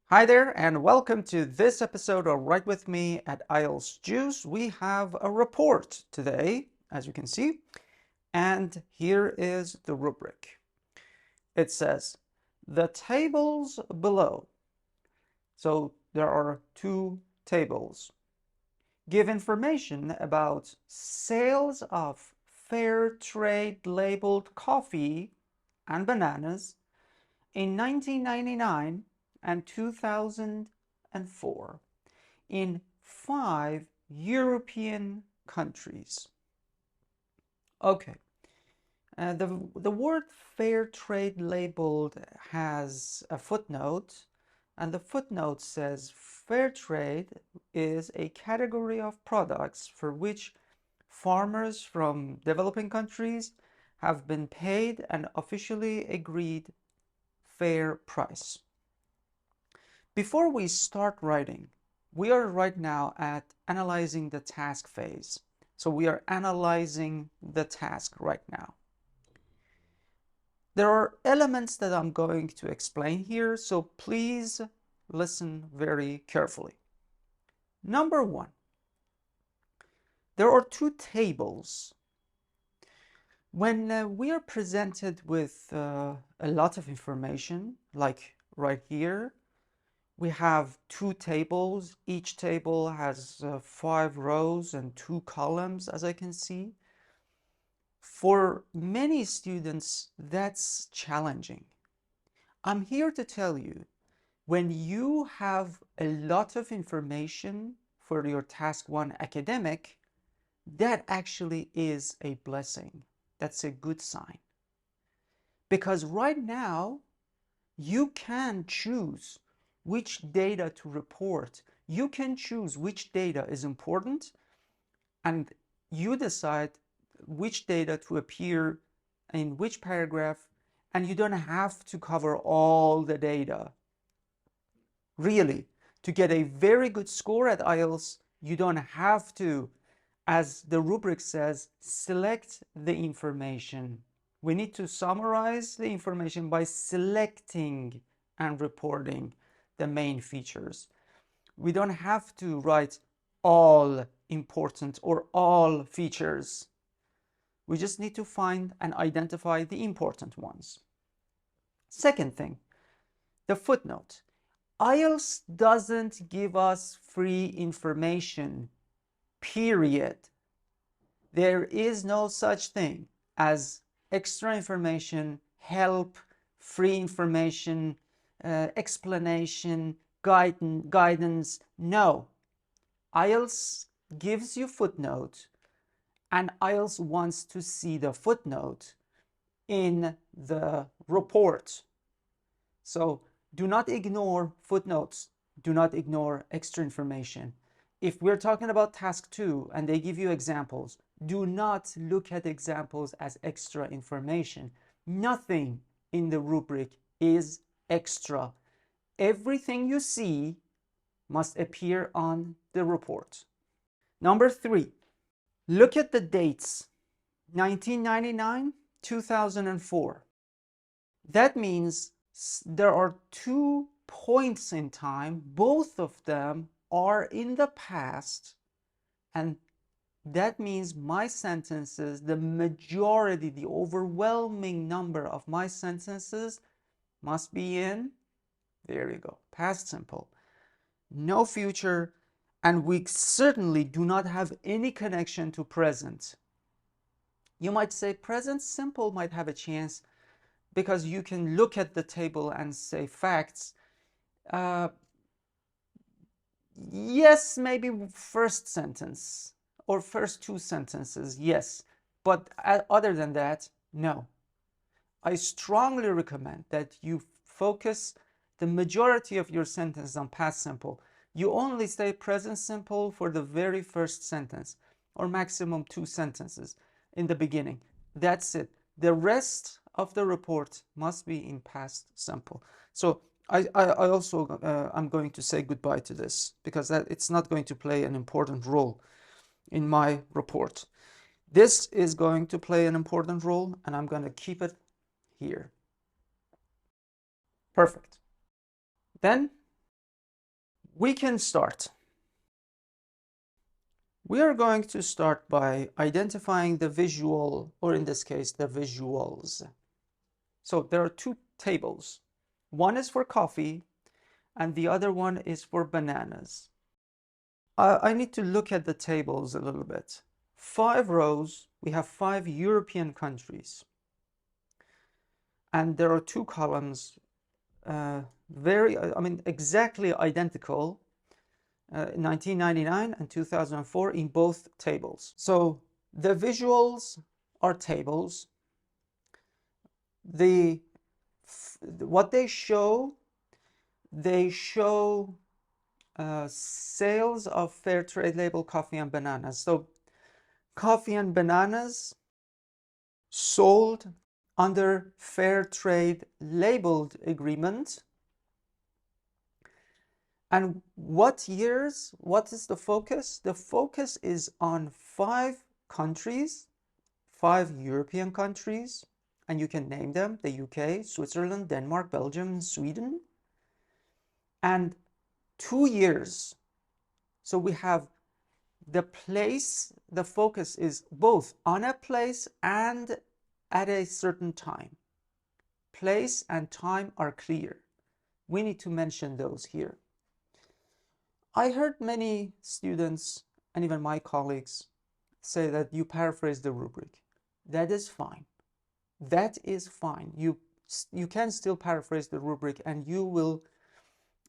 Hi there, and welcome to this episode of Write With Me at IELTS Juice. We have a report today, as you can see, and here is the rubric. It says, the tables below. So there are two tables. Give information about sales of Fairtrade labeled coffee and bananas in 1999 and 2004 in 5 European countries. Okay, the word fair trade labeled has a footnote, and the footnote says fair trade is a category of products for which farmers from developing countries have been paid an officially agreed fair price. Before we start writing, we are right now at analyzing the task phase. So we are analyzing the task right now. There are elements that I'm going to explain here, so please listen very carefully. Number one, there are two tables. When we are presented with a lot of information, like right here, we have two tables. Each table has 5 rows and 2 columns, as I can see. For many students, that's challenging. I'm here to tell you, when you have a lot of information for your Task 1 academic, that actually is a blessing. That's a good sign. Because right now, you can choose which data to report. You can choose which data is important, and you decide which data to appear in which paragraph, and you don't have to cover all the data. Really, to get a very good score at IELTS, you don't have to, as the rubric says, select the information. We need to summarize the information by selecting and reporting the main features. We don't have to write all important or all features. We just need to find and identify the important ones. Second thing, the footnote. IELTS doesn't give us free information, period. There is no such thing as extra information, help, free information, explanation, guidance. No. IELTS gives you footnote, and IELTS wants to see the footnote in the report. So do not ignore footnotes. Do not ignore extra information. If we're talking about task 2 and they give you examples, do not look at examples as extra information. Nothing in the rubric is extra. Everything you see must appear on the report. Number 3, look at the dates. 1999, 2004. That means there are 2 points in time. Both of them are in the past, and that means my sentences, the majority, the overwhelming number of my sentences must be in, there you go, past simple. No future, and we certainly do not have any connection to present. You might say present simple might have a chance because you can look at the table and say facts. Yes, maybe first sentence or first 2 sentences, yes. But other than that, no. I strongly recommend that you focus the majority of your sentences on past simple. You only say present simple for the very first sentence, or maximum 2 sentences in the beginning. That's it. The rest of the report must be in past simple. So I also I'm going to say goodbye to this because it's not going to play an important role in my report. This is going to play an important role, and I'm going to keep it here. Perfect. Then We can start. We are going to start by identifying the visual, or in this case, the visuals. So there are two tables. One is for coffee, and the other one is for bananas. I need to look at the tables a little bit. 5 rows, we have 5 European countries. And there are 2 columns, exactly identical, 1999 and 2004 in both tables. So the visuals are tables. What they show sales of Fairtrade label coffee and bananas. So coffee and bananas sold under Fairtrade labeled agreement. And what years? What is the focus? The focus is on 5 countries, 5 European countries, and you can name them: the UK, Switzerland, Denmark, Belgium, and Sweden. And 2 years. So we have the place, the focus is both on a place and at a certain time. Place and time are clear. We need to mention those here. I heard many students and even my colleagues say that you paraphrase the rubric. That is fine. That is fine. You can still paraphrase the rubric and you will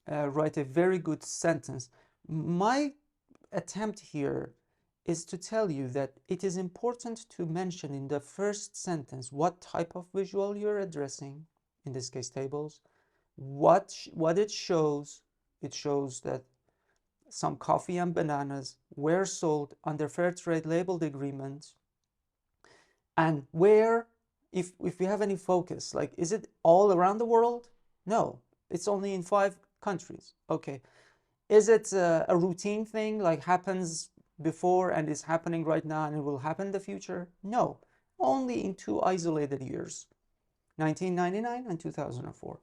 write a very good sentence. My attempt here is to tell you that it is important to mention in the first sentence what type of visual you're addressing, in this case tables, what it shows. It shows that some coffee and bananas were sold under Fairtrade labeled agreement, and where, if we have any focus, like, is it all around the world? No, it's only in 5 countries. Okay. Is it a routine thing, like happens before and is happening right now and it will happen in the future? No, only in 2 isolated years, 1999 and 2004.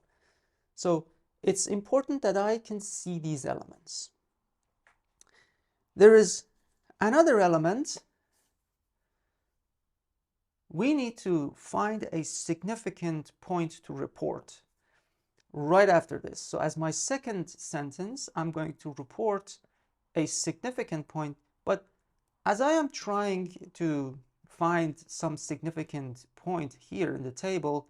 So it's important that I can see these elements. There is another element. We need to find a significant point to report right after this. So as my second sentence, I'm going to report a significant point, but as I am trying to find some significant point here in the table,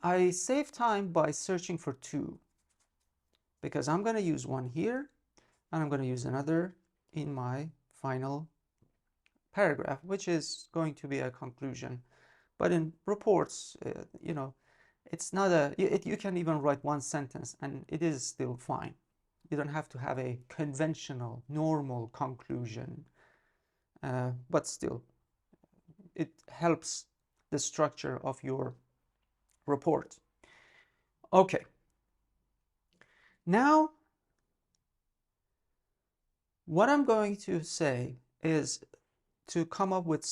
I save time by searching for 2, because I'm going to use one here and I'm going to use another in my final paragraph, which is going to be a conclusion. But in reports, it's not you can even write 1 sentence and it is still fine. You don't have to have a conventional, normal conclusion, but still, it helps the structure of your report. Okay. Now, what I'm going to say is to come up with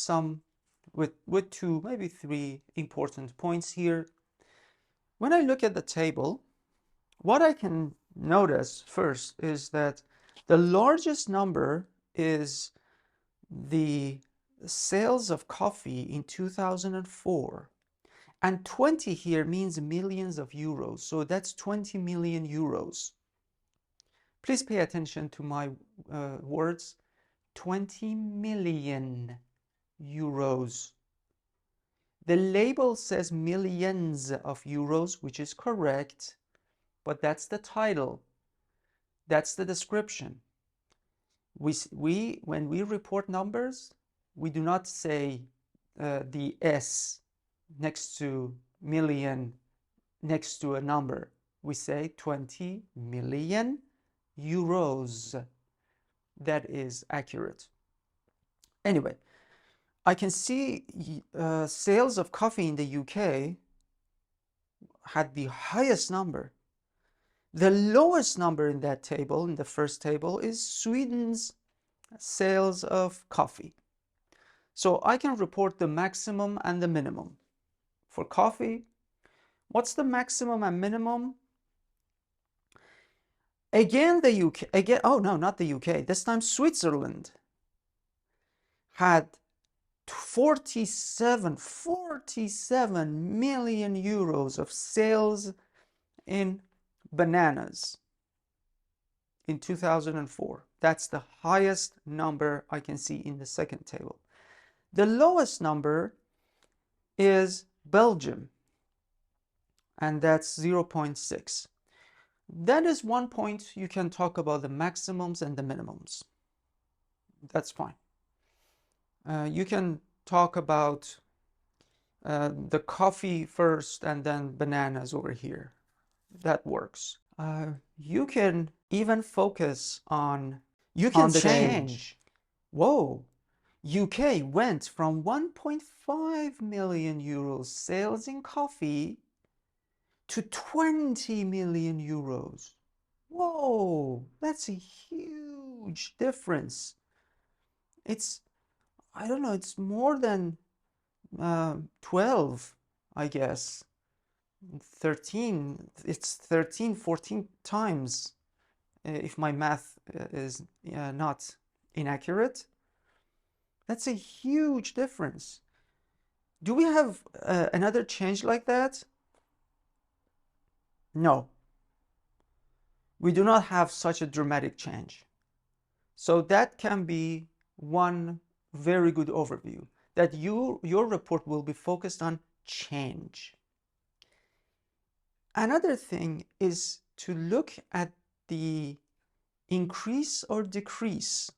with 2, maybe 3 important points here. When I look at the table, what I can notice first is that the largest number is the sales of coffee in 2004. And 20 here means millions of euros. So that's 20 million euros. Please pay attention to my words. 20 million euros. The label says millions of euros, which is correct, but that's the title. That's the description. When we report numbers, we do not say the S next to million next to a number. We say 20 million euros. That is accurate. Anyway, I can see sales of coffee in the UK had the highest number. The lowest number in that table, in the first table, is Sweden's sales of coffee. So I can report the maximum and the minimum. For coffee, what's the maximum and minimum? Again, the UK, again, oh no, not the UK, this time Switzerland had 47 million euros of sales in bananas in 2004. That's the highest number I can see in the second table. The lowest number is Belgium, and that's 0.6. That is one point you can talk about the maximums and the minimums. That's fine. You can talk about the coffee first and then bananas over here. That works. You can even focus on the change. Whoa, UK went from 1.5 million euros sales in coffee to 20 million euros. Whoa, that's a huge difference. It's, I don't know, it's more than 12, I guess. 13, it's 13, 14 times, if my math is not inaccurate. That's a huge difference. Do we have another change like that? No. We do not have such a dramatic change. So that can be one very good overview, that your report will be focused on change. Another thing is to look at the increase or decrease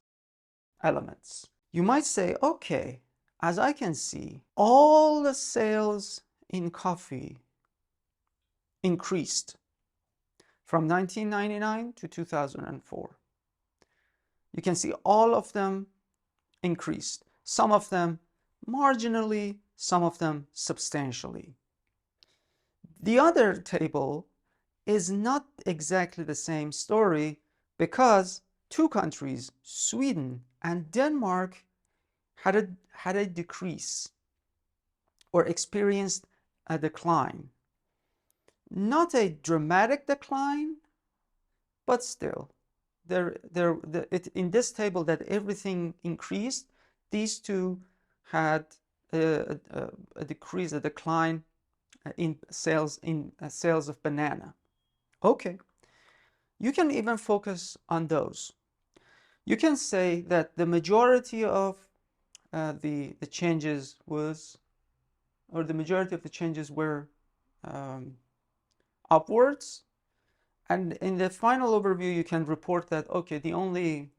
elements. You might say, okay, as I can see, all the sales in coffee increased from 1999 to 2004. You can see all of them increased. Some of them marginally, some of them substantially. The other table is not exactly the same story because two countries, Sweden and Denmark, had a decrease or experienced a decline. Not a dramatic decline, but still, in this table that everything increased, these two had a decrease, a decline in sales of banana. Okay, you can even focus on those. You can say that the majority of the changes was, or the majority of the changes were upwards, and in the final overview you can report that okay, the only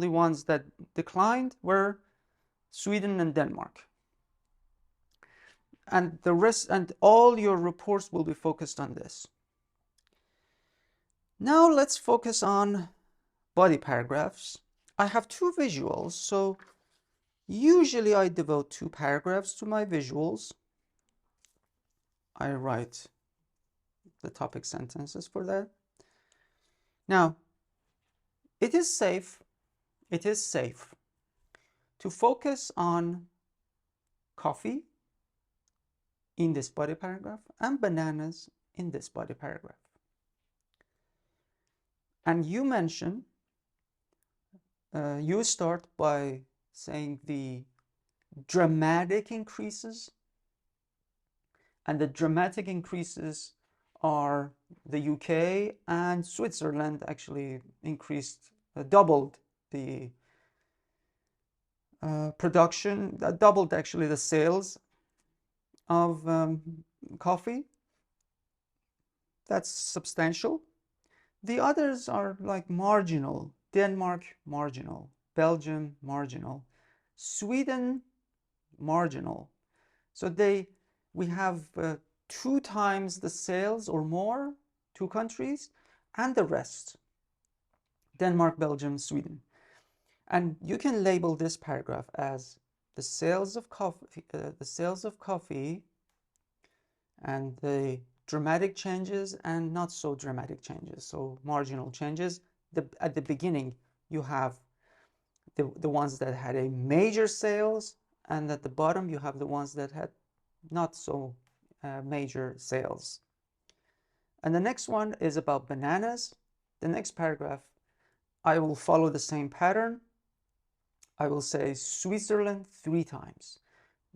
ones that declined were Sweden and Denmark, and the rest, and all your reports will be focused on this. Now let's focus on body paragraphs. I have two visuals, so usually I devote 2 paragraphs to my visuals. I write the topic sentences for that. Now, it is safe to focus on coffee in this body paragraph and bananas in this body paragraph. And you mention, you start by saying the dramatic increases, and the dramatic increases are the UK and Switzerland actually increased, doubled the production, doubled actually the sales of coffee. That's substantial. The others are like marginal. Denmark, marginal. Belgium, marginal. Sweden, marginal. So we have 2 times the sales or more, 2 countries, and the rest, Denmark, Belgium, Sweden. And you can label this paragraph as the sales of coffee, and the dramatic changes and not so dramatic changes, so marginal changes. At the beginning, you have the ones that had a major sales, and at the bottom you have the ones that had not so major sales. And the next one is about bananas. The next paragraph, I will follow the same pattern. I will say Switzerland 3 times.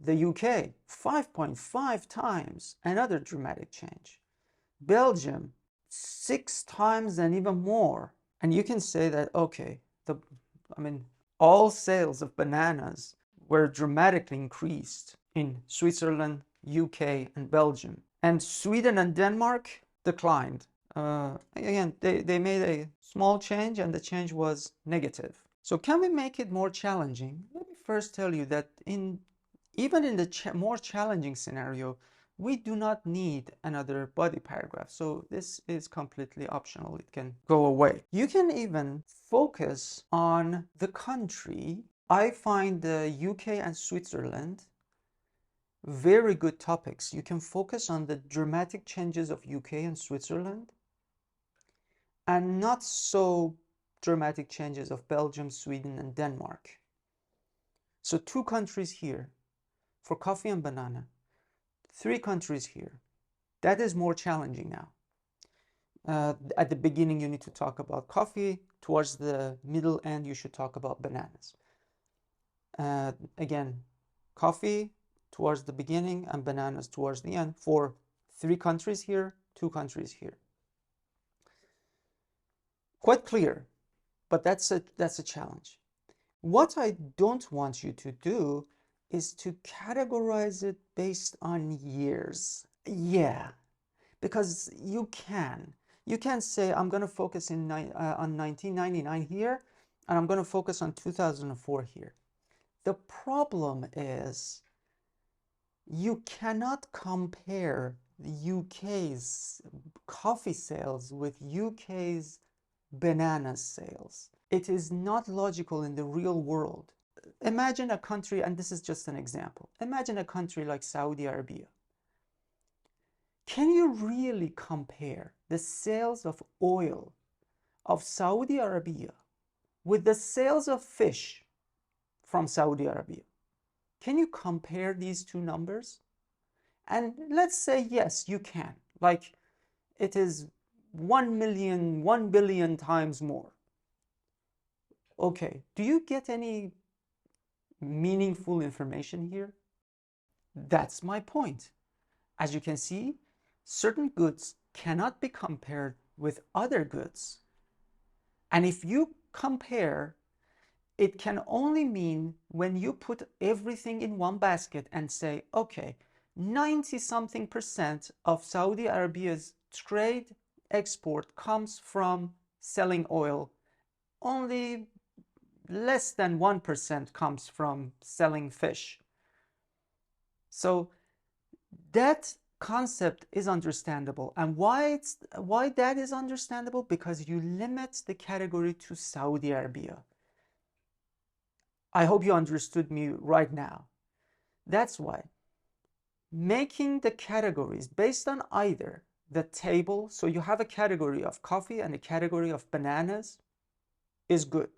The UK 5.5 times, another dramatic change. Belgium 6 times and even more. And you can say that, okay, all sales of bananas were dramatically increased in Switzerland, UK, and Belgium. And Sweden and Denmark declined. Again, they made a small change and the change was negative. So can we make it more challenging? Let me first tell you that even in the more challenging scenario, we do not need another body paragraph. So this is completely optional. It can go away. You can even focus on the country. I find the UK and Switzerland very good topics. You can focus on the dramatic changes of UK and Switzerland and not so dramatic changes of Belgium, Sweden, and Denmark. So 2 countries here for coffee and banana, 3 countries here. That is more challenging now. At the beginning, you need to talk about coffee. Towards the middle end, you should talk about bananas. Again, coffee towards the beginning and bananas towards the end for 3 countries here, 2 countries here. Quite clear, but that's a challenge. What I don't want you to do is to categorize it based on years. Yeah, because you can say, I'm going to focus on 1999 here, and I'm going to focus on 2004 here. The problem is you cannot compare the UK's coffee sales with UK's banana sales. It is not logical in the real world. Imagine a country, and this is just an example. Imagine a country like Saudi Arabia. Can you really compare the sales of oil of Saudi Arabia with the sales of fish from Saudi Arabia? Can you compare these 2 numbers? And let's say yes, you can. Like it is 1 billion times more. Okay, do you get any meaningful information here? That's my point. As you can see, certain goods cannot be compared with other goods. And if you compare, it can only mean when you put everything in one basket and say, okay, 90-something% of Saudi Arabia's trade export comes from selling oil. Only less than 1% comes from selling fish. So that concept is understandable. And why that is understandable? Because you limit the category to Saudi Arabia. I hope you understood me right now. That's why making the categories based on either the table, so you have a category of coffee and a category of bananas, is good.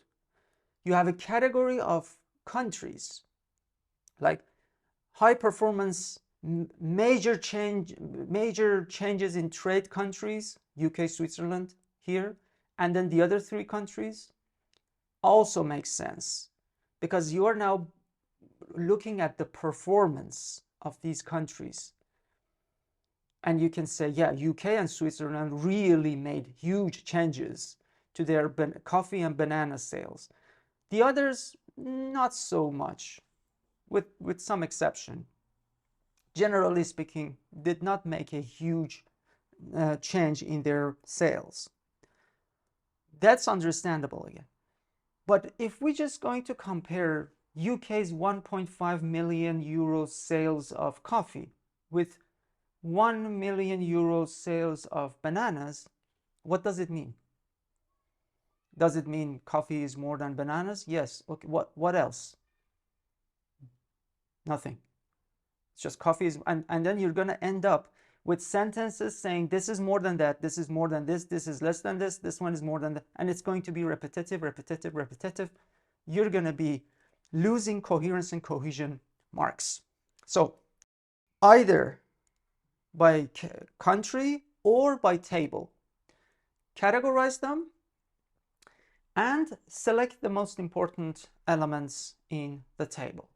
You have a category of countries, like high performance, major changes in trade countries, UK, Switzerland here, and then the other 3 countries also makes sense because you are now looking at the performance of these countries. And you can say, yeah, UK and Switzerland really made huge changes to their coffee and banana sales. The others, not so much, with some exception. Generally speaking, did not make a huge change in their sales. That's understandable again. But if we're just going to compare UK's 1.5 million euro sales of coffee with 1 million euro sales of bananas, what does it mean? Does it mean coffee is more than bananas? Yes. Okay. What else? Nothing. It's just coffee is, and then you're going to end up with sentences saying this is more than that, this is more than this is less than this one is more than that, and it's going to be repetitive. You're going to be losing coherence and cohesion marks. So either by country or by table, categorize them and select the most important elements in the table.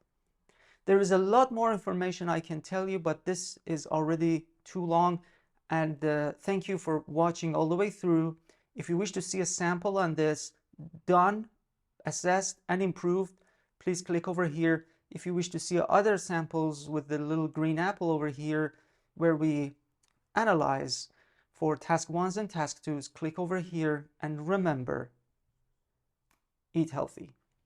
There is a lot more information I can tell you, but this is already too long, and thank you for watching all the way through. If you wish to see a sample on this done, assessed, and improved, please click over here. If you wish to see other samples with the little green apple over here where we analyze for task 1s and task 2s, click over here, and remember, eat healthy.